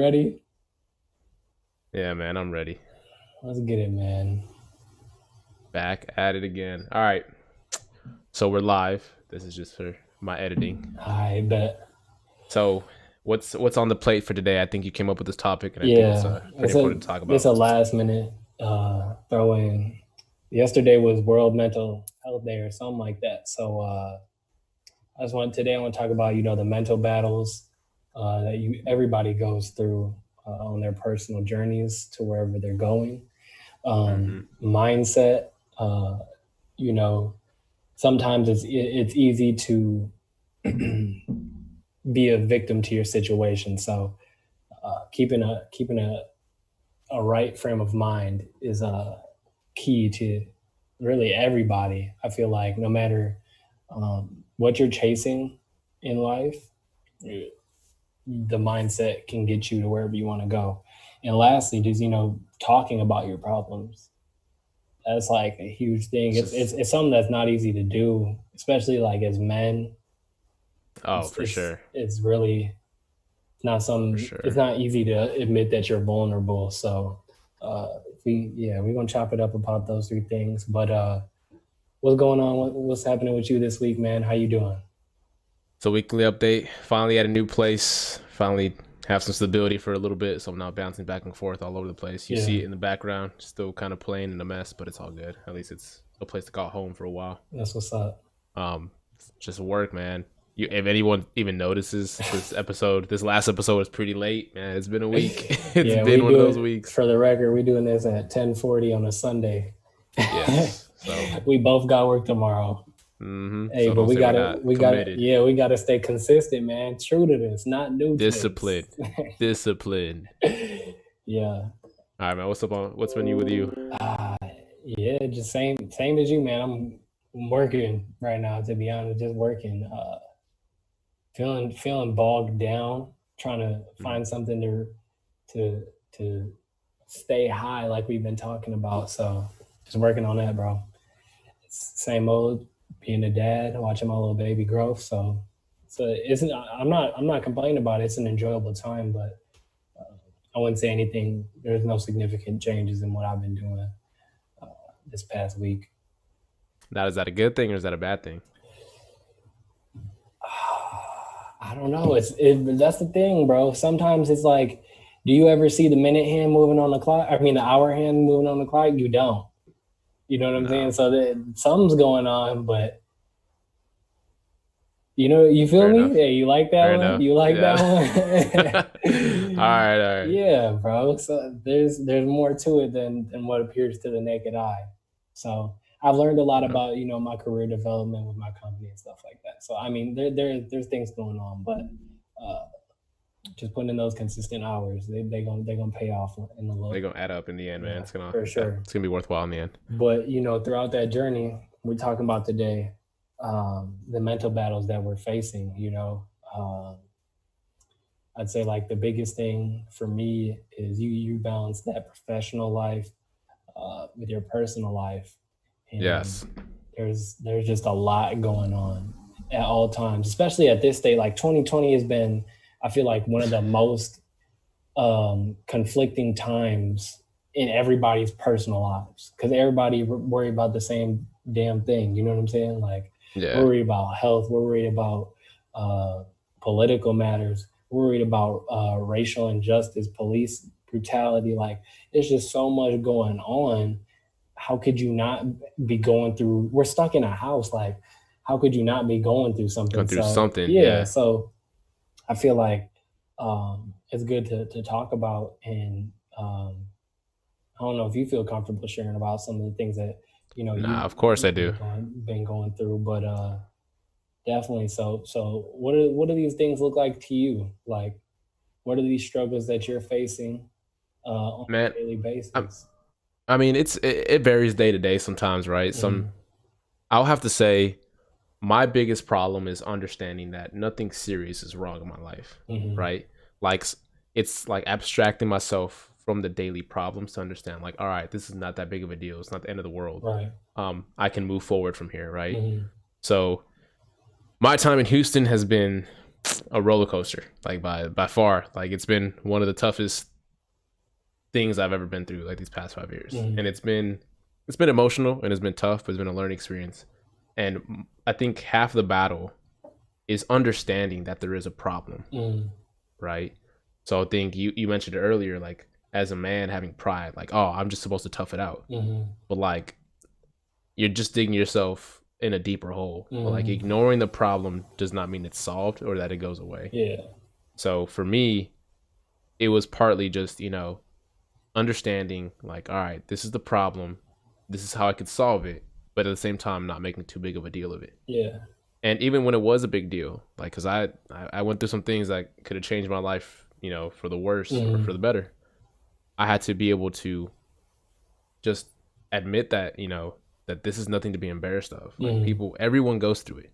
ready? Yeah, man, I'm ready. Let's get it, man. Back at it again. All right. So we're live. This is just for my editing. I bet. So what's on the plate for today? I think you came up with this topic and I think it's Yeah, pretty important to talk it's about. a last minute throw in. Yesterday was World Mental Health Day or something like that. So I want to talk about the mental battles that you everybody goes through on their personal journeys to wherever they're going. Mhm. Mindset. Uh, you know, Sometimes it's easy to be a victim to your situation. So keeping a right frame of mind is key to really everybody. I feel like no matter what you're chasing in life, the mindset can get you to wherever you want to go. And lastly, just talking about your problems. That's like a huge thing. It's It's something that's not easy to do, especially like as men. oh, It's for it's sure. it's really not For some. It's sure. not easy to admit that you're vulnerable. So we're gonna chop it up about those three things. But what's going on? What's happening with you this week, man? How you doing? So weekly update. Finally at a new place. Finally have some stability for a little bit, so I'm not bouncing back and forth all over the place. You Yeah, see it in the background, still kind of playing in a mess, but it's all good. At least it's a place to call home for a while. that's what's up. Um, just work, man. If anyone even notices this last episode is pretty late, man. It's been a week. It's Yeah, we been one of do those it weeks. for the record. We're doing this at 10:40 on a Sunday. Yes. So, We both got work tomorrow. Hey, so but don't say we're not committed. we gotta stay consistent, man. True to this, not new to Discipline, this. discipline. Yeah. All right, man. What's been new with you? Uh, yeah, just same as you, man. I'm working right now, to be honest, just working. Feeling bogged down, trying to Mm. find something to stay high like we've been talking about. So just working on that, bro. It's same old being a dad, watching my little baby grow. So I'm not complaining about it. It's an enjoyable time, but I wouldn't say anything. There's no significant changes in what I've been doing uh, this past week. Now, is that a good thing or is that a bad thing? I don't know. That's the thing, bro. Sometimes it's like, do you ever see the minute hand moving on the clock? I mean, the hour hand moving on the clock. You don't. You know what I'm saying? No. So something's going on, but you feel Fair me? enough. Hey, you like that Fair one? enough. You like Yeah. that All one? right. All right. Yeah, bro. So there's more to it than what appears to the naked eye. So I've learned a lot No. about my career development with my company and stuff like that. So I mean, there's things going on, but uh, just putting in those consistent hours, they gonna pay off in the They're look. gonna add up in the end, man. Yeah, It's gonna for yeah, sure. it's gonna be worthwhile in the end. But throughout that journey, we're talking about today, the mental battles that we're facing. I'd say like the biggest thing for me is you balance that professional life with your personal life, and Yes. there's just a lot going on at all times, especially at this state. Like 2020 has been, I feel like, one of the most conflicting times in everybody's personal lives because everybody worry about the same damn thing. You know what I'm saying? Like we're Yeah. worried about health, we're worried about uh, political matters, we're worried about racial injustice, police brutality. Like there's just so much going on. How could you not be going through? We're stuck in a house. Like how could you not be going through something? Going through So something. yeah, Yeah. so I feel like it's good to talk about. And I don't know if you feel comfortable sharing about some of the things that Nah. Of course I you've do. been going through, but definitely. So what do these things look like to you? Like, what are these struggles that you're facing on Man. a daily I'm, basis? I mean, it varies day to day sometimes, right? Hmm. I'll have to say my biggest problem is understanding that nothing serious is wrong in my life, Hmm. right? Like it's like abstracting myself from the daily problems to understand, like, all right, this is not that big of a deal. It's not the end of the world. Right. I can move forward from here, right? Hmm. So my time in Houston has been a roller coaster, like by far. Like it's been one of the toughest things I've ever been through, like these past 5 years, and it's been emotional and it's been tough, but it's been a learning experience. And I think half the battle is understanding that there is a problem, right? So I think you mentioned it earlier, like as a man having pride, like, oh, I'm just supposed to tough it out, but like you're just digging yourself in a deeper hole. But like ignoring the problem does not mean it's solved or that it goes away. Yeah. So for me, it was partly just, understanding like, all right, this is the problem, this is how I could solve it, but at the same time not making too big of a deal of it. Yeah. And even when it was a big deal, like, because I went through some things that could have changed my life, for the worse or for the better, I had to be able to just admit that, that this is nothing to be embarrassed of. Like everyone goes through it.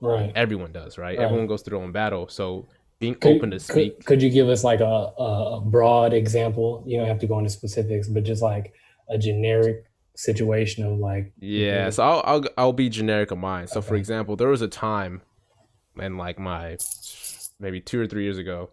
Right. Everyone does, right? Everyone goes through their own battle. So being open to speak. Could you give us like a broad example? You don't have to go into specifics, but just like a generic situation of like. Yeah. So I'll be generic on mine. So for example, there was a time in like my maybe 2 or 3 years ago,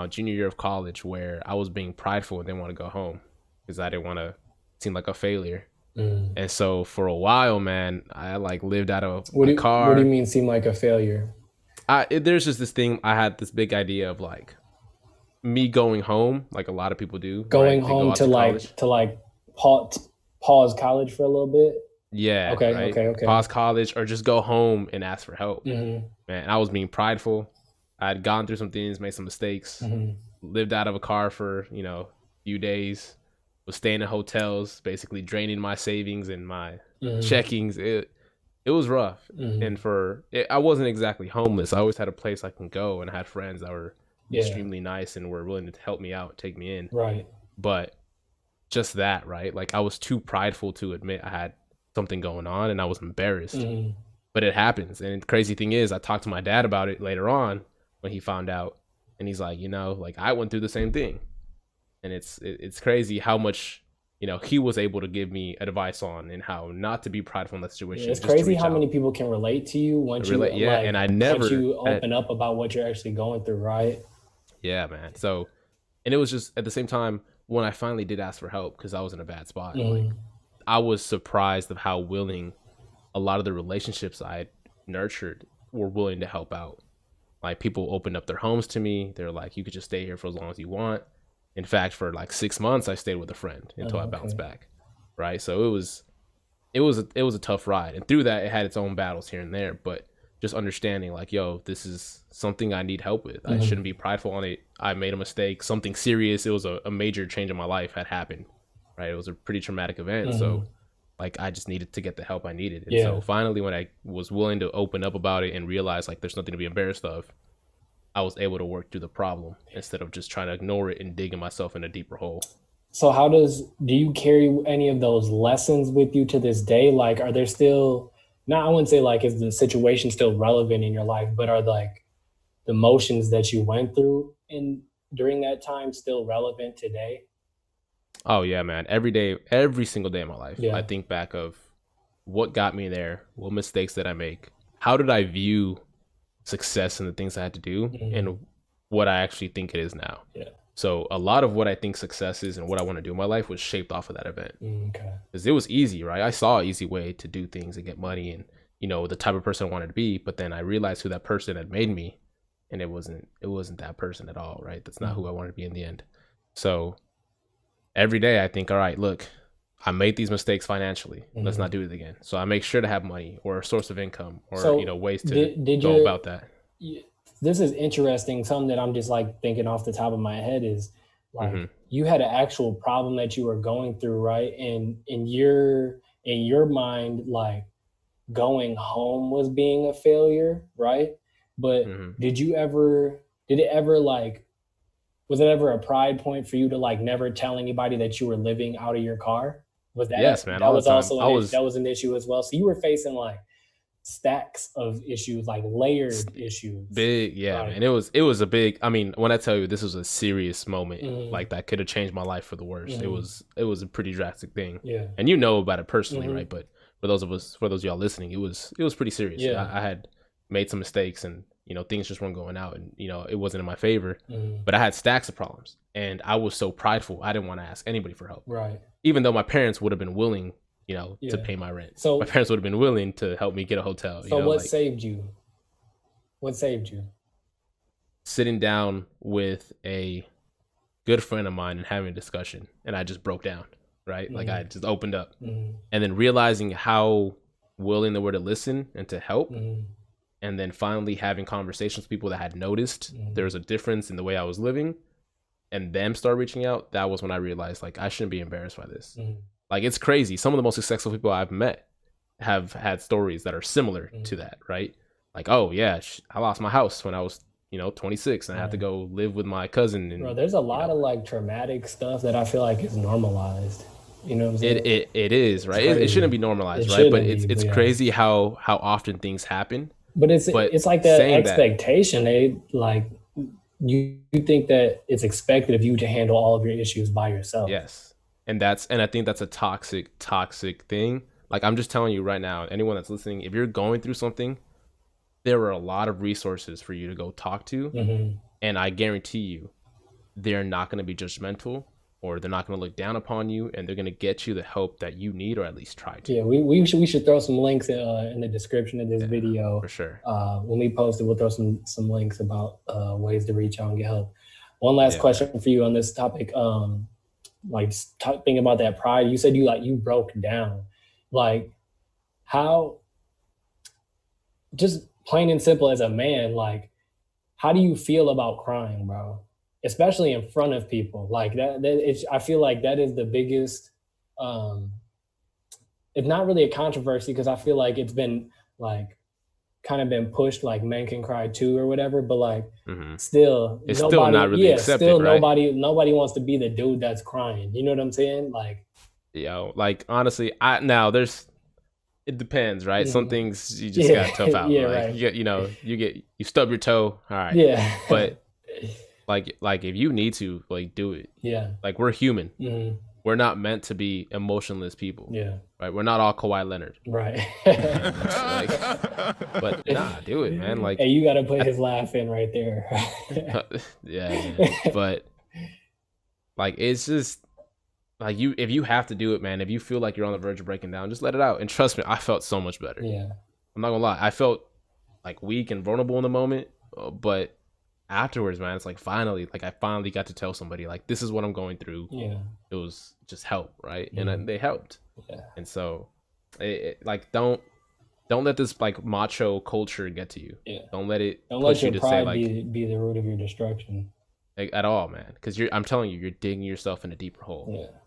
junior year of college, where I was being prideful and didn't want to go home because I didn't want to seem like a failure. And so for a while, man, I like lived out of a car. What do you mean seem like a failure? There's just this thing. I had this big idea of like me going home, like a lot of people do. Going home to pause college for a little bit. Yeah. Okay. Right? Okay. Pause college or just go home and ask for help. Man, I was being prideful. I had gone through some things, made some mistakes, lived out of a car for, a few days, was staying in hotels, basically draining my savings and my checkings. It was rough. And I wasn't exactly homeless. I always had a place I can go, and I had friends that were extremely nice and were willing to help me out, take me in. Right. But just that, right? Like I was too prideful to admit I had something going on, and I was embarrassed. But it happens. And the crazy thing is, I talked to my dad about it later on when he found out, and he's like, like I went through the same thing. And it's crazy how much, he was able to give me advice on and how not to be prideful in that situation. Yeah, it's crazy how many people can relate to you once you and I never once you open up about what you're actually going through, right? Yeah, man. So, and it was just at the same time when I finally did ask for help because I was in a bad spot. Like I was surprised of how willing a lot of the relationships I had nurtured were willing to help out. Like people opened up their homes to me. They're like, you could just stay here for as long as you want. In fact, for like 6 months, I stayed with a friend until I bounced back. Right. So it was a tough ride. And through that, it had its own battles here and there. But just understanding like, yo, this is something I need help with. I shouldn't be prideful on it. I made a mistake, something serious. It was a major change in my life had happened. Right. It was a pretty traumatic event. So like I just needed to get the help I needed. And so finally, when I was willing to open up about it and realize like there's nothing to be embarrassed of, I was able to work through the problem instead of just trying to ignore it and digging myself in a deeper hole. So do you carry any of those lessons with you to this day? Like, are there still, I wouldn't say like, is the situation still relevant in your life, but are like the emotions that you went through during that time still relevant today? Oh yeah, man. Every single day of my life, I think back of what got me there, what mistakes did I make, how did I view success and the things I had to do and what I actually think it is now. Yeah. So a lot of what I think success is and what I want to do in my life was shaped off of that event. Okay. Because it was easy, right? I saw an easy way to do things and get money and, the type of person I wanted to be. But then I realized who that person had made me, and it wasn't that person at all, right? That's not who I wanted to be in the end. So every day I think, all right, look, I made these mistakes financially. Let's not do it again. So I make sure to have money or a source of income or, ways to go about that. This is interesting. Something that I'm just like thinking off the top of my head is like you had an actual problem that you were going through, right? And in your mind, like going home was being a failure, right? But was it ever a pride point for you to like never tell anybody that you were living out of your car? Was that yes, man? That was also that was an issue as well. So you were facing like stacks of issues, like layered issues. Big, yeah, right. Man. It was a big. I mean, when I tell you this was a serious moment, like that could have changed my life for the worse. It was a pretty drastic thing. Yeah, and you know about it personally, right? But for those of y'all listening, it was pretty serious. Yeah, I had made some mistakes, and things just weren't going out, and it wasn't in my favor. But I had stacks of problems, and I was so prideful. I didn't want to ask anybody for help, right? Even though my parents would have been willing, Yeah. to pay my rent. So my parents would have been willing to help me get a hotel. So what saved you? What saved you? Sitting down with a good friend of mine and having a discussion, and I just broke down, right? Like I just opened up, and then realizing how willing they were to listen and to help, and then finally having conversations with people that had noticed there was a difference in the way I was living, and them start reaching out. That was when I realized, like, I shouldn't be embarrassed by this. Like, it's crazy. Some of the most successful people I've met have had stories that are similar to that, right? Like, oh yeah, I lost my house when I was 26, and I had to go live with my cousin. And bro, there's a lot of like traumatic stuff that I feel like is normalized. You know what I'm saying? It is, right? It shouldn't be normalized, right? But it's crazy how often things happen. But it's like that expectation. They like you think that it's expected of you to handle all of your issues by yourself. Yes. And I think that's a toxic thing. Like, I'm just telling you right now, anyone that's listening, if you're going through something, there are a lot of resources for you to go talk to. And I guarantee you, they're not going to be judgmental, or they're not going to look down upon you, and they're going to get you the help that you need, or at least try to. Yeah, we should throw some links in the description of this video. For sure. When we post it, we'll throw some links about ways to reach out and get help. One last question for you on this topic. Like, thinking about that pride, you said you broke down. Like, how, just plain and simple as a man, like, how do you feel about crying, bro? Especially in front of people like that. I feel like that is the biggest. It's not really a controversy, because I feel like it's been like kind of been pushed, like men can cry too or whatever. But like, still, it's still not really accepted. Still, right? nobody wants to be the dude that's crying. You know what I'm saying? Like, like, honestly, it depends, right? Some things you just gotta tough out. Like, right. You stub your toe, all right. Yeah. But like if you need to, like, do it. Yeah. Like, we're human. We're not meant to be emotionless people. Yeah. Right. We're not all Kawhi Leonard. Right. But nah, do it, man. Like, hey, you gotta put his laugh in right there. yeah. But like, it's just like, if you have to do it, man, if you feel like you're on the verge of breaking down, just let it out. And trust me, I felt so much better. Yeah. I'm not gonna lie. I felt like weak and vulnerable in the moment, but afterwards, man, it's like, I finally got to tell somebody, like, this is what I'm going through. Yeah. It was just help, right? And they helped. Yeah. And so, like, don't let this like macho culture get to you. Yeah. Don't let your pride be the root of your destruction. Like, at all, man. Because I'm telling you, you're digging yourself in a deeper hole. Yeah.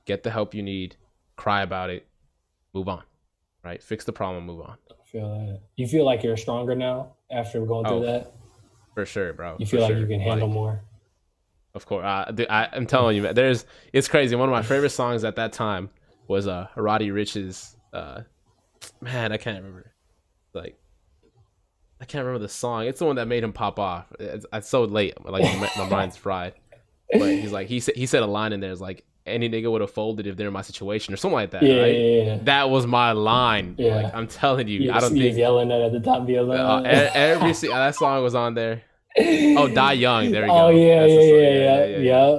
Get the help you need. Cry about it. Move on. Right? Fix the problem. Move on. I feel that. You feel like you're stronger now after going through that? For sure, bro. You feel like you can handle more? Of course. I'm telling you, man. It's crazy. One of my favorite songs at that time was Roddy Ricch's. Man, I can't remember. Like, I can't remember the song. It's the one that made him pop off. It's so late. Like, my mind's fried. But he's like, he said a line in there. It's like, any nigga would have folded if they're in my situation, or something like that. Yeah, right? yeah. That was my line. Yeah. Like, I'm telling you, I don't think yelling that at the top of your lungs. That song was on there. Oh, Die Young. There we go. Oh yeah.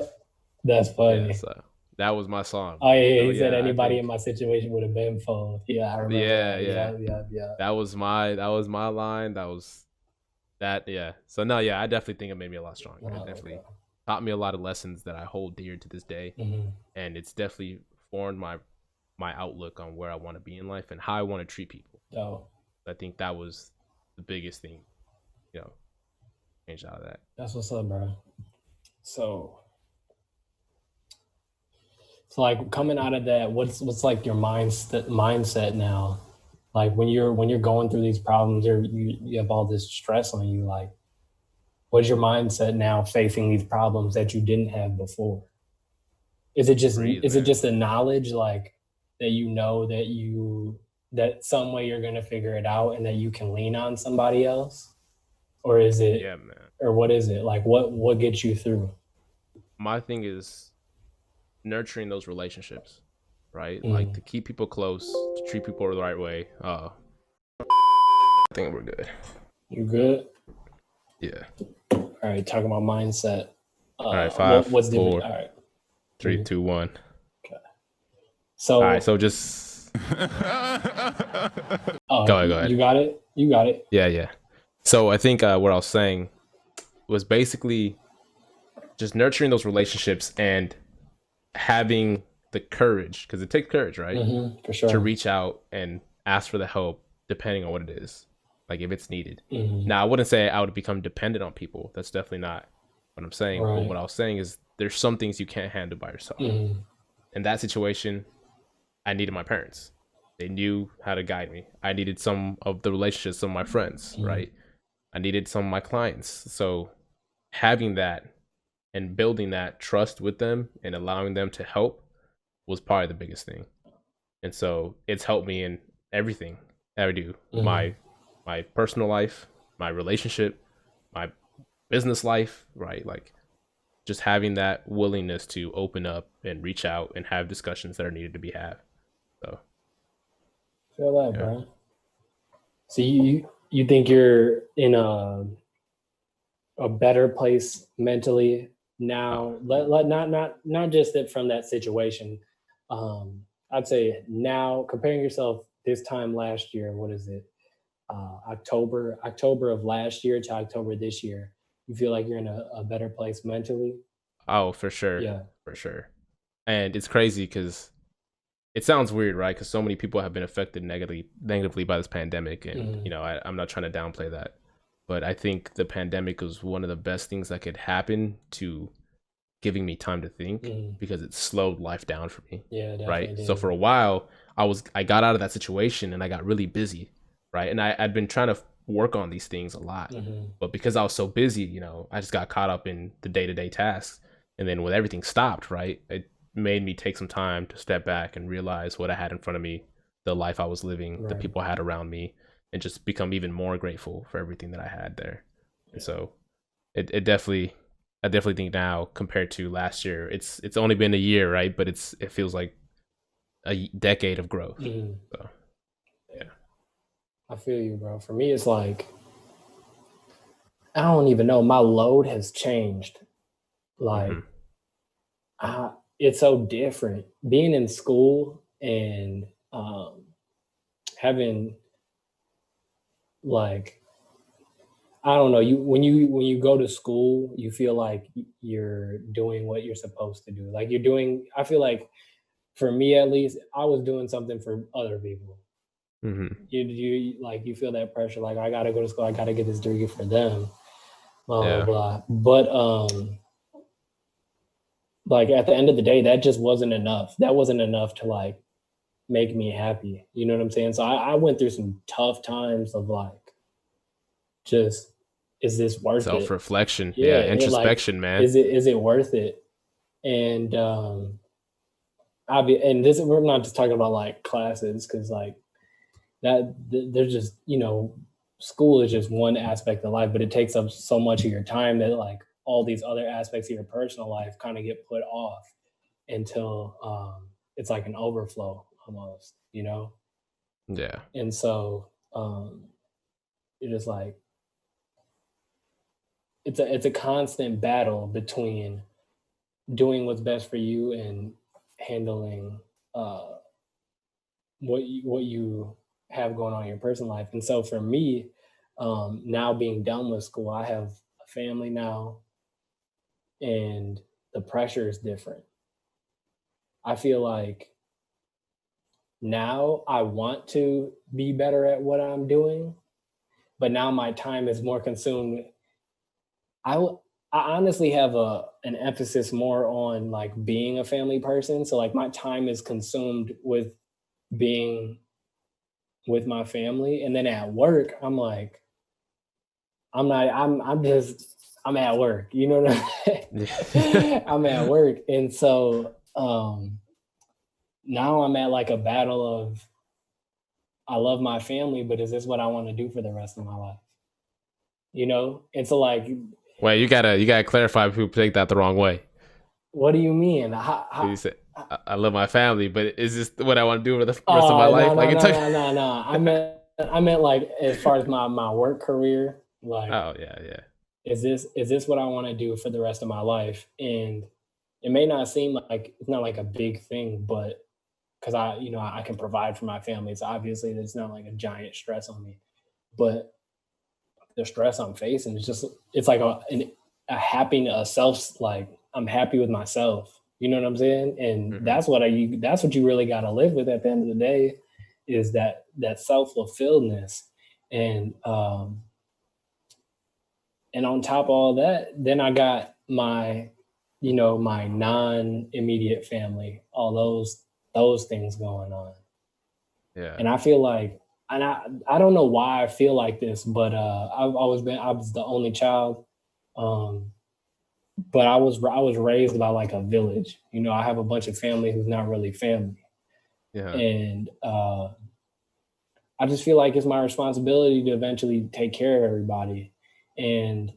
That's funny. Yeah, so that was my song. Oh yeah, he said anybody in my situation would have been fold. Yeah, I remember. Yeah. That was my line. Yeah. So no, yeah, I definitely think it made me a lot stronger. It definitely taught me a lot of lessons that I hold dear to this day, and it's definitely formed my outlook on where I want to be in life and how I want to treat people. Oh, I think that was the biggest thing, changed out of that. That's what's up, bro. So like, coming out of that, what's like your mindset now? Like, when you're going through these problems, you have all this stress on you. Like, what's your mindset now facing these problems that you didn't have before? Is it just a knowledge, like, that that some way you're gonna figure it out and that you can lean on somebody else? Or is it or what is it? Like, what gets you through? My thing is nurturing those relationships, right? Like, to keep people close, to treat people the right way. I think we're good. You good? Yeah. All right, talking about mindset. All right, five, What's different? four, All right. three, Mhm. two, one. Okay. All right, So, so just go ahead. you got it. You got it. Yeah, yeah. So I think what I was saying was basically just nurturing those relationships and having the courage, because it takes courage, right? For To sure. reach out and ask for the help depending on what it is, like if it's needed. Hmm. Now, I wouldn't say I would become dependent on people. That's definitely not what I'm saying. But what Right. I was saying is there's some things you can't handle by yourself. Hmm. In that situation, I needed my parents. They knew how to guide me. I needed some of the relationships of my friends, Hmm. right? I needed some of my clients. So having that and building that trust with them and allowing them to help was probably the biggest thing. And so it's helped me in everything I do. Hmm. My personal life, my relationship, my business life, right? Like just having that willingness to open up and reach out and have discussions that are needed to be had. So Feel that, yeah. bro. So you think you're in a better place mentally Oh, now? Not just that from that situation. I'd say now comparing yourself this time last year. What is it? October of last year to October this year. You feel like you're in a better place mentally? oh, for sure. Yeah. For sure. And it's crazy because it sounds weird, right? Because so many people have been affected negatively by this pandemic, and Hmm. I'm not trying to downplay that, but I think the pandemic was one of the best things that could happen to giving me time to think Hmm. because it slowed life down for me, Yeah, right? definitely So did. for a while, I got out of that situation and I got really busy, right? And I'd been trying to work on these things a lot, Hmm. but because I was so busy, I just got caught up in the day to day tasks, and then when everything stopped, right, it made me take some time to step back and realize what I had in front of me, the life I was living, the Right. people I had around me, and just become even more grateful for everything that I had there. And so it definitely, I definitely think now compared to last year, it's only been a year, right? But it feels like a decade of growth. Hmm. So yeah. I feel you, bro. For me, it's like I don't even know. My load has changed. Hmm. Like it's so different being in school and having like I don't know. You when you go to school, you feel like you're doing what you're supposed to do. Like you're doing. I feel like for me at least, I was doing something for other people. Hmm. You like you feel that pressure. Like I got to go to school. I got to get this degree for them. Blah blah Yeah. blah. But like at the end of the day, that just wasn't enough. That wasn't enough to like make me happy. You know what I'm saying? So I went through some tough times of like just is this worth Self it? reflection. Yeah, Yeah. it like Introspection, man. is it worth it? And and this we're not just talking about like classes because like there's just school is just one aspect of life, but it takes up so much of your time that like all these other aspects of your personal life kind of get put off until it's like an overflow almost, you know? Yeah. And so it is like it's a constant battle between doing what's best for you and handling uh, what you have going on in your personal life. And so for me, now being done with school, I have a family now, and the pressure is different. I feel like now I want to be better at what I'm doing, but now my time is more consumed. I w- I honestly have an emphasis more on like being a family person. So like my time is consumed with being with my family, and then at work, I'm like, I'm not. I'm just. I'm at work. You know what I'm at work, and so now I'm at like a battle of I love my family, but is this what I want to do for the rest of my life? You know, and so like, Well, you gotta clarify people take that the wrong way. what do you mean? You said I love my family, but is this what I want to do for the rest of my Oh no life? Like no it no took. no no no. I meant like as far as my work career, like Oh yeah, yeah. is this what I want to do for the rest of my life? And it may not seem like it's not like a big thing, but because I can provide for my family, it's obviously it's not like a giant stress on me. But the stress I'm facing is just it's like a happiness, a self like I'm happy with myself. You know what I'm saying? And Hmm. that's what you really got to live with at the end of the day is that self fulfilledness. And and on top of all that, then I got my non immediate family, all those things going on. Yeah. And I feel like, and I don't know why I feel like this, but I was the only child. Um, but I was raised by like a village. I have a bunch of family who's not really family. Yeah. And I just feel like it's my responsibility to eventually take care of everybody. And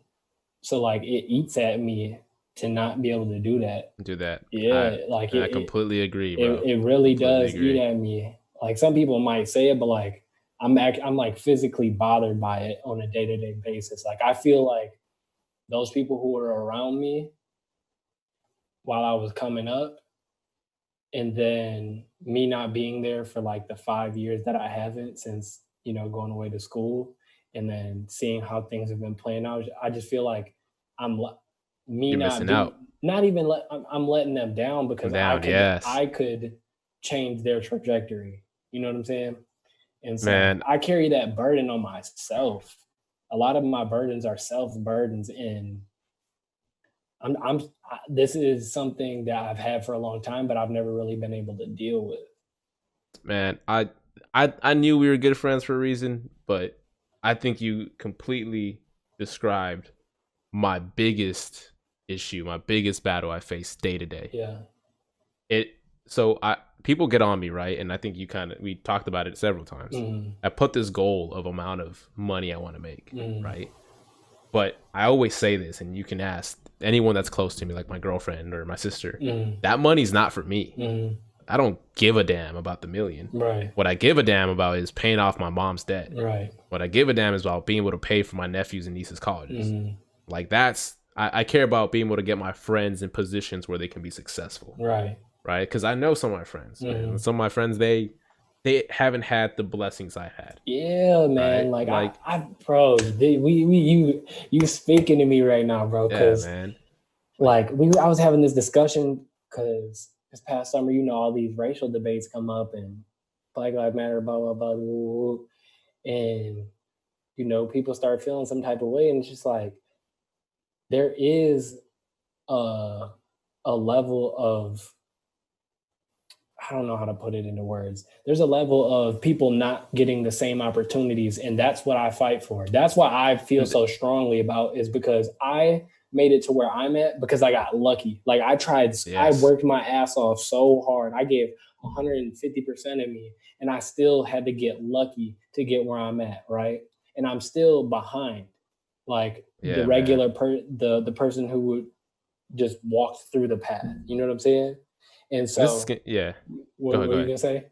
so like it eats at me to not be able to do that. Do that. I Yeah, like I it it completely agree, it, bro. it really Completely does eat agree. at me. Like some people might say it, but like I'm like physically bothered by it on a day-to-day basis. Like I feel like those people who were around me while I was coming up, and then me not being there for like the 5 years that I haven't since going away to school, and then seeing how things have been playing out. I just feel like I'm me You're not missing out. being not even I'm letting them down I'm because I down. could Yes. I could change their trajectory. You know what I'm saying? And so Man, I carry that burden on myself. A lot of my burdens are self burdens, and this is something that I've had for a long time, but I've never really been able to deal with. man, I knew we were good friends for a reason, but I think you completely described my biggest issue, my biggest battle I face day to day. Yeah. It so I people get on me, right? And I think we talked about it several times. Mm, I put this goal of amount of money I want to make, mm, right? But I always say this, and you can ask anyone that's close to me, like my girlfriend or my sister, mm, that money's not for me. mm. I don't give a damn about the million. Right. What I give a damn about is paying off my mom's debt. Right. What I give a damn is about being able to pay for my nephews and nieces' colleges. Mm, Like I care about being able to get my friends in positions where they can be successful, right. right? Because I know some of my friends, man. And Mm. some of my friends, they haven't had the blessings I had, Yeah, right? man. Like Like, bro, you speaking to me right now, bro. yeah, Because man. Like, like I was having this discussion because this past summer, all these racial debates come up and Black Lives Matter, blah blah blah, blah, blah, and people start feeling some type of way, and it's just like there is a a level of I don't know how to put it into words. There's a level of people not getting the same opportunities, and that's what I fight for. That's why I feel and so strongly about is because I made it to where I'm at because I got lucky. Like I yes, worked my ass off so hard. I gave 150% of me, and I still had to get lucky to get where I'm at, right? And I'm still behind, like the yeah, man. the person who would just walk through the path. You know what I'm saying? And And this is so yeah. what Go ahead, were go you ahead. gonna say?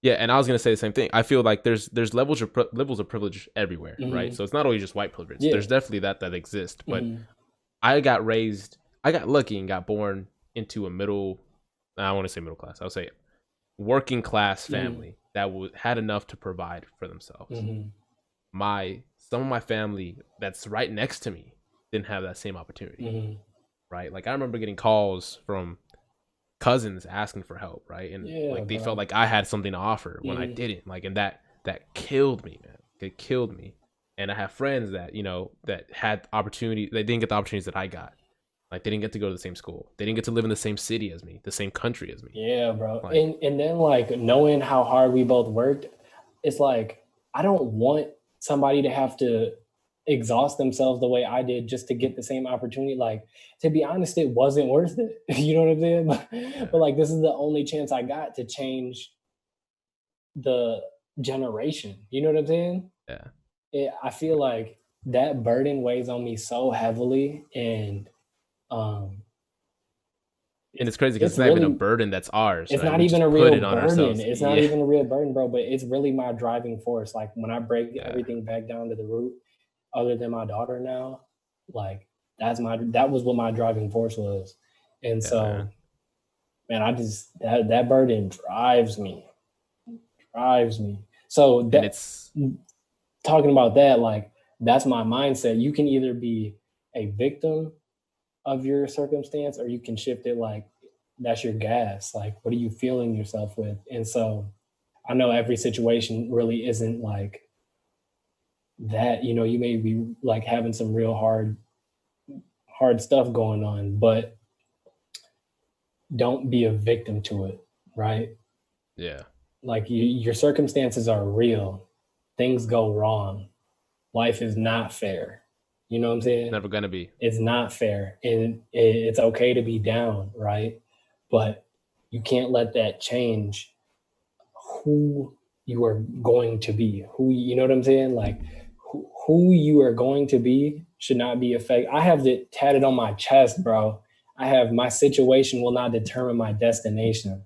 Yeah, and I was gonna say the same thing. I feel like there's levels of privilege everywhere, right? Hmm. So it's not always just white privilege. Yeah. There's definitely that exists, but Hmm. I got lucky and got born into a middle. I want to say middle class. I would say working class Hmm. family that had enough to provide for themselves. Hmm. My Some of my family that's right next to me didn't have that same opportunity, Hmm. right? Like I remember getting calls from cousins asking for help, right? And Yeah, like they felt bro. like I had something to offer when I Hmm. didn't. Like and that killed me, man. It killed me. And I have friends that, that had opportunity they didn't get the opportunities that I got. Like they didn't get to go to the same school. They didn't get to live in the same city as me, the same country as me. Yeah, bro. Like, And then like knowing how hard we both worked, it's like I don't want somebody to have to exhaust themselves the way I did just to get the same opportunity. Like to be honest, it wasn't worth it. You know what I'm saying? But yeah, like this is the only chance I got to change the generation. You know what I'm saying? yeah. I feel like that burden weighs on me so heavily, and um, And it's it's crazy because it's it's not even a really burden that's ours, it's right? not We even a just put real it on burden. ourselves. It's not Yeah, even a real burden, bro. But it's really my driving force. Like when I break yeah, everything back down to the root, other than my daughter now. Like that was what my driving force was. And Yeah, man. so, man, I just that burden drives me. So And that it's talking about that, like that's my mindset. You can either be a victim of your circumstance or you can shift it like that's your gas. Like what are you feeling yourself with? And so I know every situation really isn't like that. You know, you may be like having some real hard stuff going on, but don't be a victim to it, right? yeah, Like your circumstances are real. Things go wrong. Life is not fair. You know what I'm saying? never gonna be. It's not fair, and it's okay to be down, right? But you can't let that change who you are going to be. Who you know what I'm saying? Like who you are going to be should not be affected. I have it tatted on my chest, bro. I have my situation will not determine my destination.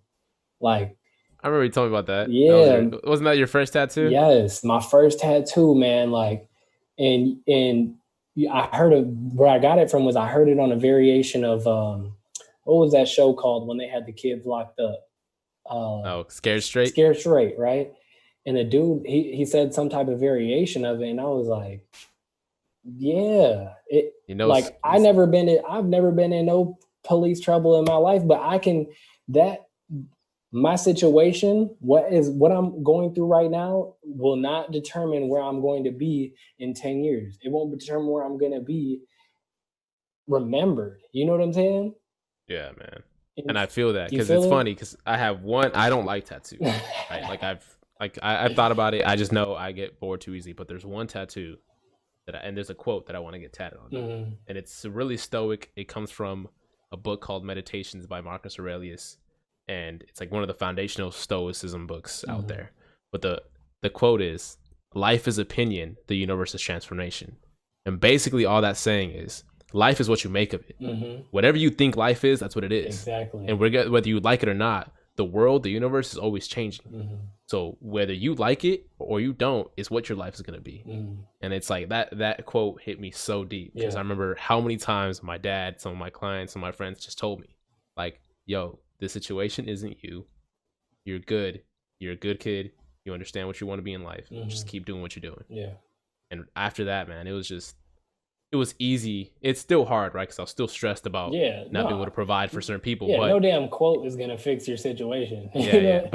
Like, I remember you told me about that. That was yeah, your wasn't that your first tattoo? yes, my first tattoo, man. Like, and I heard of where I got it from was I heard it on a variation of what was that show called when they had the kids locked up? Oh, scared straight. Scared Straight, right? And the dude he said some type of variation of it, and I was like, yeah, it You know, like I've never been in no police trouble in my life, but I can that my situation, what I'm going through right now will not determine where I'm going to be in 10 years. It won't determine where I'm going to be remembered. You know what I'm saying? yeah, man. And And I feel that you because it's feel funny because I have one. I don't like tattoos, right? it? I've thought about it. I just know I get bored too easy. But there's one tattoo and there's a quote that I want to get tatted on me, Mhm. and it's really stoic. It comes from a book called Meditations by Marcus Aurelius, and it's like one of the foundational stoicism books out Mhm. there. But the quote is, "Life is opinion, the universe is transformation," and basically all that's saying is life is what you make of it. Mhm. Whatever you think life is, that's what it is, Exactly. and whether you like it or not, the world, the universe is always changing. Mhm. So whether you like it or you don't, is what your life is gonna be. Mhm. And it's like that quote hit me so deep because I Yeah. remember how many times my dad, some of my clients, some of my friends just told me, like, yo, this situation isn't you. You're good. You're a good kid. You understand what you want to be in life. Just Mhm. keep doing what you're doing. Yeah. And after that, man, it was easy. It's still hard, right? Because I was still stressed about Yeah. not being able No. to provide for certain people. Yeah. No But damn quote is gonna fix your situation. yeah, You yeah. know.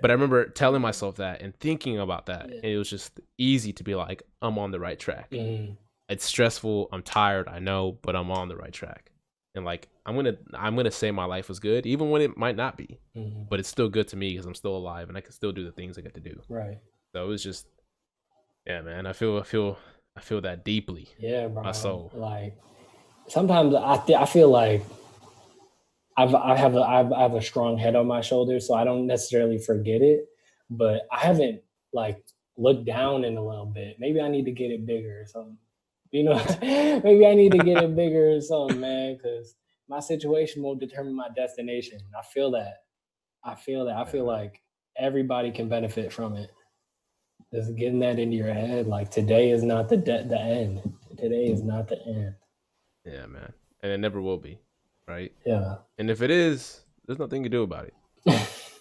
But I remember telling myself that and thinking about that. Yeah. And it was just easy to be like, I'm on the right track. Mhm. It's stressful. I'm tired. I know, but I'm on the right track. And like I'm gonna say my life was good, even when it might not be. Mhm. But it's still good to me because I'm still alive and I can still do the things I get to do. Right. So it was just, yeah, man. I feel that deeply, Yeah, my bro. soul. Like sometimes I feel like I have a strong head on my shoulders, so I don't necessarily forget it. But I haven't like looked down in a little bit. Maybe I need to get it bigger or something. You know, maybe I need to get it bigger or something, man. Because my situation will determine my destination. I feel that. I feel that. I Yeah, feel man. like everybody can benefit from it. Just getting that into your head. Like today is not the end. Today is not the end. Yeah, man. And it never will be, right? Yeah. And if it is, there's nothing you can do about it.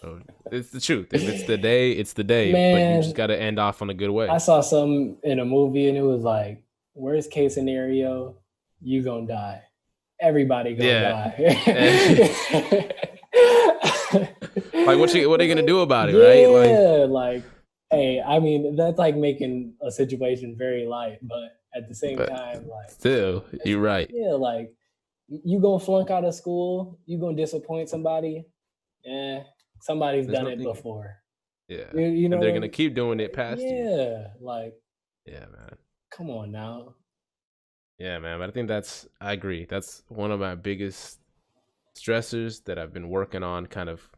So it's the truth. If it's the day, it's the day. But you just Man, got to end off on a good I way. saw some in a movie and it was like, worst case scenario, you gonna die. Everybody gonna Yeah. die. Like what are you gonna do about it, right? Like, Yeah, like, hey, I mean, that's like making a situation very light, but at the same but time, like, still, you're right. yeah, like, you gonna flunk out of school, you gonna disappoint somebody, eh, somebody's There's done it nothing. before. Yeah, You and know they're what I gonna mean? keep doing it past you. Yeah, like, Yeah, man. come on now. Yeah, man. But I think I agree. That's one of my biggest stressors that I've been working on, kind of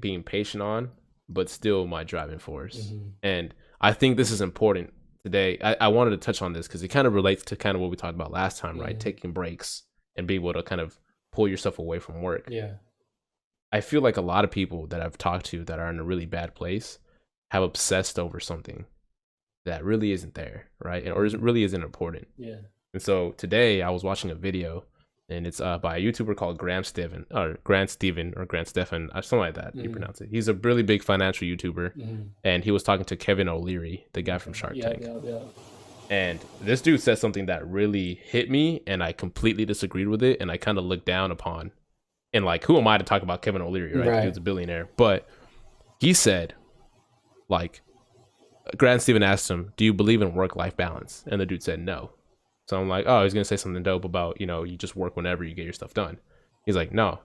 being patient on, but still my driving force. Mhm. And I think this is important today. I wanted to touch on this because it kind of relates to kind of what we talked about last time, right? Mhm. Taking breaks and being able to kind of pull yourself away from work. Yeah. I feel like a lot of people that I've talked to that are in a really bad place have obsessed over something that really isn't there, right? Or really isn't important. Yeah. And so today I was watching a video, and it's by a YouTuber called Grant Steven or Grant Stephan, something like that. You pronounce it. He's a really big financial YouTuber, and he was talking to Kevin O'Leary, the guy from Shark Tank. Yeah. And this dude said something that really hit me, and I completely disagreed with it, and I kind of looked down upon. And like, who am I to talk about Kevin O'Leary, right? The dude's a billionaire. But he said, like, Grant Stephan asked him, "Do you believe in work-life balance?" And the dude said no. So I'm like, oh, he's gonna say something dope about, you know, you just work whenever you get your stuff done. He's like, no,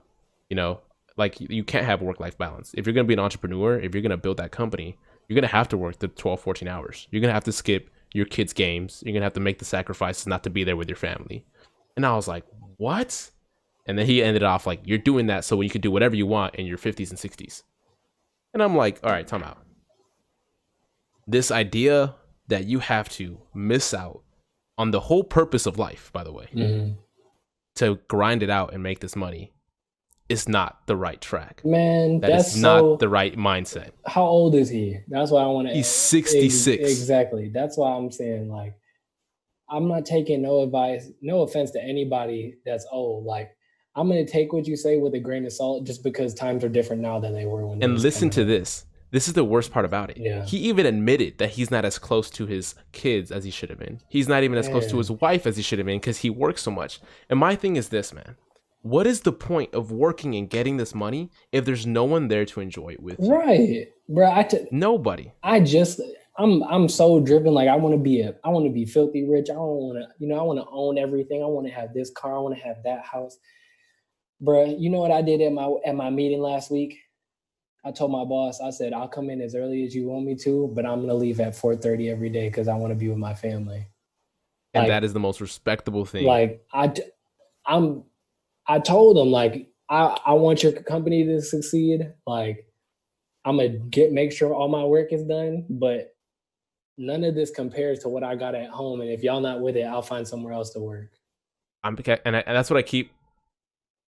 you know, like you can't have work-life balance. If you're gonna be an entrepreneur, if you're gonna build that company, you're gonna have to work the 12, 14 hours. You're gonna have to skip your kids' games. You're gonna have to make the sacrifices not to be there with your family. And I was like, what? And then he ended off like, you're doing that so you can do whatever you want in your 50s and 60s. And I'm like, all right, time out. This idea that you have to miss out on the whole purpose of life, by the way, to grind it out and make this money is not the right track. Man, that's not the right mindset. How old is he? That's why I want to. He's 66. Exactly. That's why I'm saying, like, I'm not taking no advice, no offense to anybody that's old. Like, I'm going to take what you say with a grain of salt just because times are different now than they were when. And listen to this. This is the worst part about it. Yeah. He even admitted that he's not as close to his kids as he should have been. He's not even as close to his wife as he should have been because he works so much. And my thing is this, man. What is the point of working and getting this money if there's no one there to enjoy it with you? Right, bro. Nobody. I'm so driven. Like, I want to be filthy rich. I don't want to, I want to own everything. I want to have this car. I want to have that house. Bro, you know what I did at my meeting last week? I told my boss, I said, I'll come in as early as you want me to, but I'm going to leave at 4:30 every day because I want to be with my family. And that is the most respectable thing. Like, I told them, like, I want your company to succeed. Like, I'm going to make sure all my work is done, but none of this compares to what I got at home. And if y'all not with it, I'll find somewhere else to work. And that's what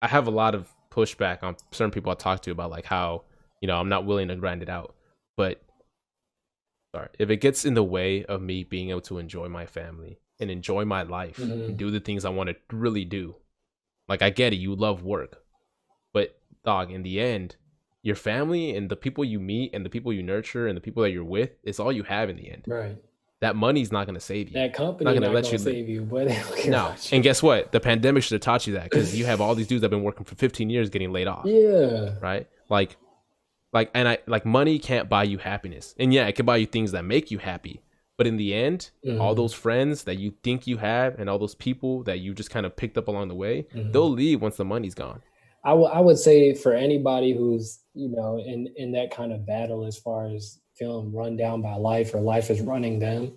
I have a lot of pushback on certain people I talk to about, like, how, I'm not willing to grind it out. But if it gets in the way of me being able to enjoy my family and enjoy my life and do the things I want to really do, like, I get it, you love work, but dog, in the end, your family and the people you meet and the people you nurture and the people that you're with, it's all you have in the end. Right. That money's not going to save you. That company not going to save you, but they don't care about you. And guess what? The pandemic should have taught you that, because you have all these dudes that have been working for 15 years getting laid off. Yeah. Right? Like money can't buy you happiness. And yeah, it can buy you things that make you happy. But in the end, all those friends that you think you have and all those people that you just kind of picked up along the way, they'll leave once the money's gone. I would say for anybody who's, in that kind of battle as far as feeling run down by life or life is running them,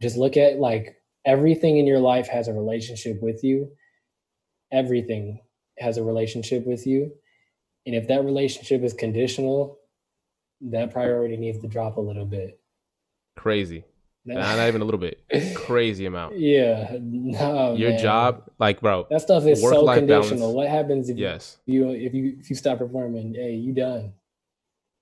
just look at, like, everything in your life has a relationship with you. Everything has a relationship with you. And if that relationship is conditional, that priority needs to drop a little bit. Crazy. Not even a little bit. Crazy amount. Yeah. No, your job, like, bro. That stuff is so conditional. Balance. What happens if you stop performing? Hey, you done.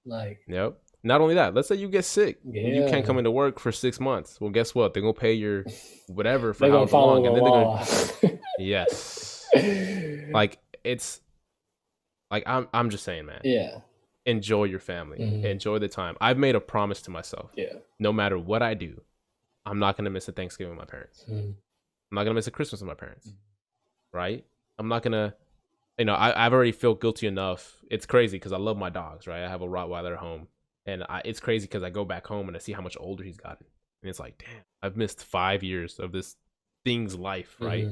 Like. Yep. Not only that, let's say you get sick. Yeah. And you can't come into work for 6 months. Well, guess what? They're gonna pay your whatever for however long, and then they're gonna. Yes. Like, it's. Like, I'm just saying, man. Yeah. Enjoy your family. Enjoy the time. I've made a promise to myself. Yeah. No matter what I do, I'm not gonna miss a Thanksgiving with my parents. I'm not gonna miss a Christmas with my parents. Right? I'm not gonna. I've already felt guilty enough. It's crazy because I love my dogs. Right? I have a Rottweiler at home, and it's crazy because I go back home and I see how much older he's gotten, and it's like, damn, I've missed 5 years of this thing's life. Right?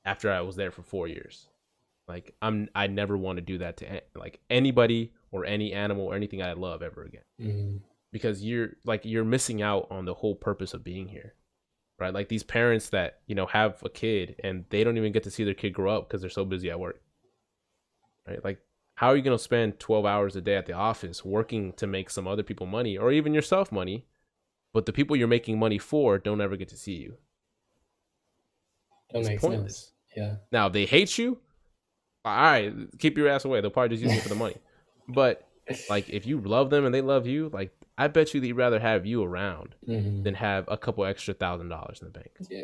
After I was there for 4 years. Like, I never want to do that to like anybody or any animal or anything I love ever again, because you're missing out on the whole purpose of being here, right? Like, these parents that have a kid and they don't even get to see their kid grow up because they're so busy at work, right? Like, how are you gonna spend 12 hours a day at the office working to make some other people money or even yourself money, but the people you're making money for don't ever get to see you? That makes sense. Yeah. Now, they hate you. All right, keep your ass away. They'll probably just use it for the money. But, like, if you love them and they love you, like, I bet you they'd rather have you around than have a couple extra $1,000 in the bank. Yeah.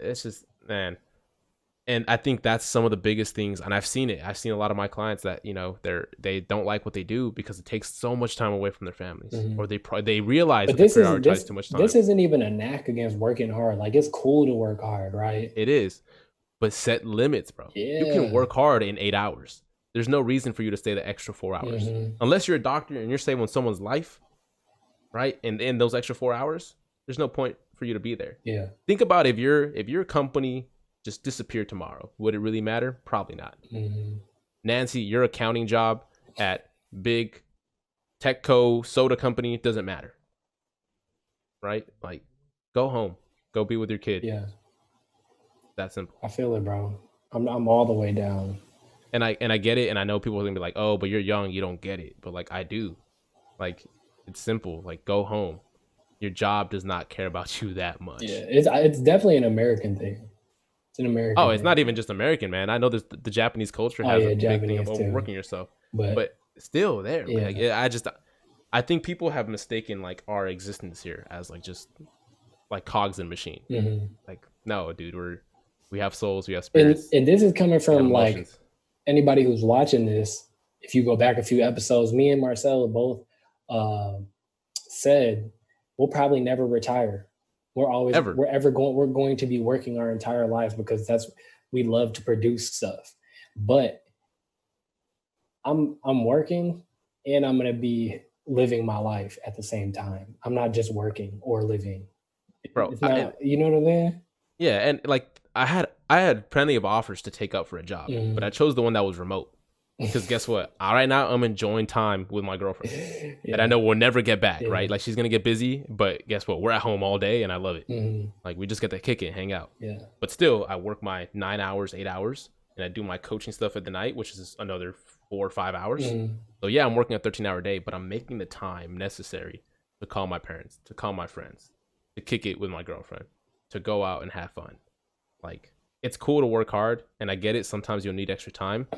it's just, man. And I think that's some of the biggest things. And I've seen it. I've seen a lot of my clients that, they don't like what they do because it takes so much time away from their families, or they realize But that they prioritize too much this time. isn't even a knack against working hard. Like, it's cool to work hard, right? It is, but set limits, bro. You can Yeah. work hard in 8 hours. There's no reason for you to stay the extra 4 hours, unless you're a doctor and you're saving someone's life, right? And in those extra 4 hours, there's no point for you to be there. Yeah. Think about if your company just disappeared tomorrow, would it really matter? Probably not. Nancy, your accounting job at big Techco soda company doesn't matter, right? Like, go home, go be with your kid. Yeah. That simple. I feel it, bro. I'm all the way down. And I get it, and I know people are gonna be like, "Oh, but you're young, you don't get it." But like, I do. Like, it's simple. Like, go home. Your job does not care about you that much. Yeah, it's definitely an American thing. It's an American. Oh, it's not even just American, man. I know the Japanese culture has a big thing of overworking yourself, but still there. Yeah. Like, I think people have mistaken like our existence here as like just like cogs in a machine. Like, no, dude, we have souls, we have spirits. And this is coming from like anybody who's watching this. If you go back a few episodes, me and Marcel both said we'll probably never retire. We're going to be working our entire lives because we love to produce stuff. But I'm working and I'm going to be living my life at the same time. I'm not just working or living. Bro, you know what I'm saying? Yeah, and like I had plenty of offers to take up for a job, but I chose the one that was remote. Because guess what? Right now I'm enjoying time with my girlfriend that I know we'll never get back, right? Like, she's gonna get busy, but guess what? We're at home all day and I love it. Like, we just get to kick it, hang out. Yeah. But still, I work my 9 hours, 8 hours, and I do my coaching stuff at the night, which is another 4 or 5 hours. So yeah, I'm working a 13-hour day, but I'm making the time necessary to call my parents, to call my friends, to kick it with my girlfriend, to go out and have fun. Like, it's cool to work hard, and I get it. Sometimes you'll need extra time,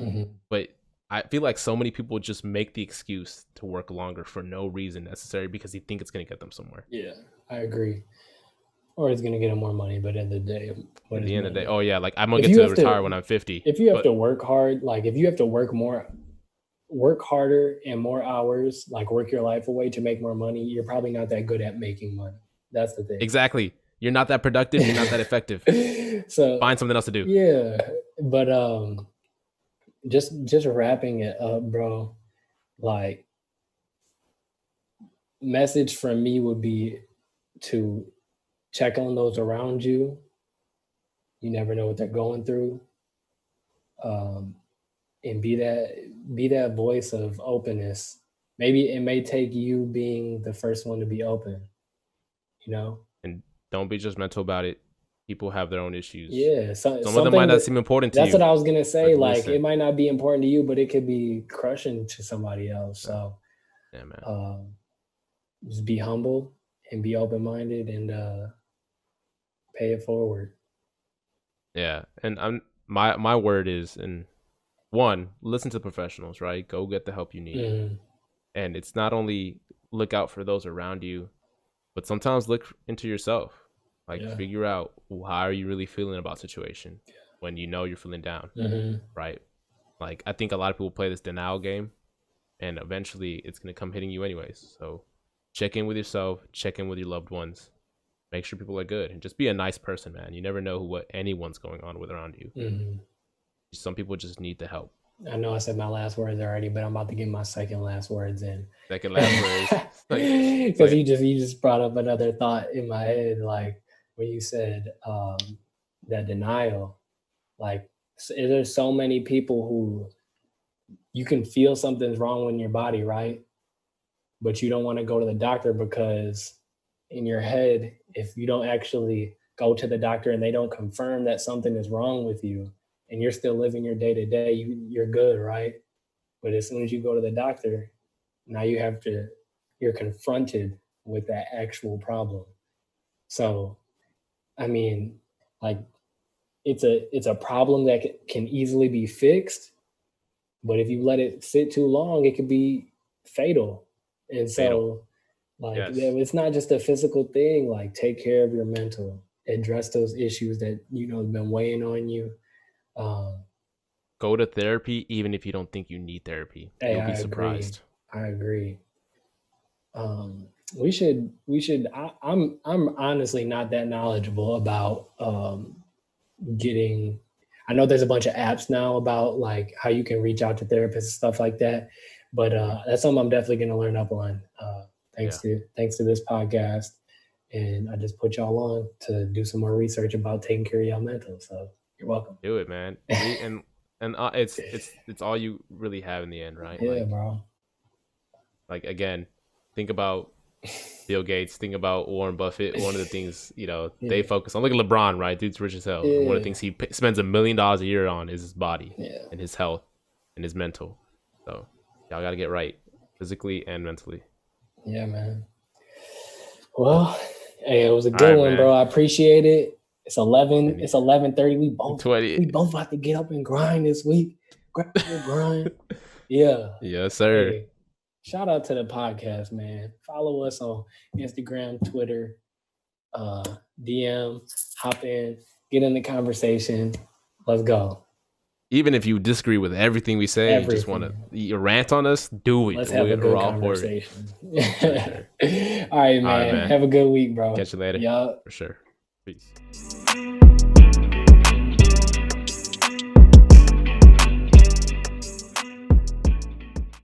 but I feel like so many people just make the excuse to work longer for no reason necessary because they think it's going to get them somewhere. Yeah, I agree. Or it's going to get them more money, but at the end of the day, oh yeah, like, I'm going to get to retire when I'm 50. If you have to work hard, like if you have to work harder and more hours, like work your life away to make more money, you're probably not that good at making money. That's the thing. Exactly. You're not that productive. You're not that effective. So find something else to do. Yeah, but just wrapping it up, bro, like, message from me would be to check on those around you. You never know what they're going through. And be that voice of openness. Maybe it may take you being the first one to be open, and don't be judgmental about it. People have their own issues. Yeah, some of them might not seem important to you. That's what I was gonna say. Like, it might not be important to you, but it could be crushing to somebody else. So, yeah, man. Just be humble and be open-minded and pay it forward. Yeah, and my word is, and one, listen to professionals, right? Go get the help you need, and it's not only look out for those around you, but sometimes look into yourself. Like, figure out how are you really feeling about situation when you know you're feeling down, right? Like, I think a lot of people play this denial game, and eventually it's going to come hitting you anyways. So check in with yourself, check in with your loved ones, make sure people are good, and just be a nice person, man. You never know what anyone's going on with around you. Some people just need the help. I know I said my last words already, but I'm about to get my second last words in. Second last words. Because you just brought up another thought in my head, like when you said that denial. Like, there's so many people who you can feel something's wrong in your body, right? But you don't want to go to the doctor because in your head, if you don't actually go to the doctor and they don't confirm that something is wrong with you and you're still living your day-to-day, you're good, right? But as soon as you go to the doctor, now you're confronted with that actual problem. So, I mean, like, it's a problem that can easily be fixed, but if you let it sit too long, it could be fatal. And so, like, it's not just a physical thing. Like, take care of your mental address those issues that have been weighing on you. Go to therapy, even if you don't think you need therapy. Hey, You'll be surprised. I agree. We should. I'm honestly not that knowledgeable about getting. I know there's a bunch of apps now about like how you can reach out to therapists and stuff like that, but that's something I'm definitely going to learn up on. Thanks to this podcast, and I just put y'all on to do some more research about taking care of y'all mental. So you're welcome. Do it, man. And it's all you really have in the end, right? Yeah, bro. Like again, think about Bill Gates, think about Warren Buffett. One of the things they focus on. Look at LeBron, right? Dude's rich as hell. Yeah. One of the things he spends $1 million a year on is his body and his health and his mental. So y'all got to get right, physically and mentally. Yeah, man. Well, hey, it was a good one, man. Bro. I appreciate it. It's 11. It's 11:30. We both about to get up and grind this week. Gradual Grind. Yeah. Yes, sir. Hey, shout out to the podcast, man. Follow us on Instagram, Twitter, DM, hop in, get in the conversation. Let's go. Even if you disagree with everything we say, you just want to rant on us, do it. Let's have a good conversation. All right, man. Have a good week, bro. Catch you later. Yup. For sure. Peace.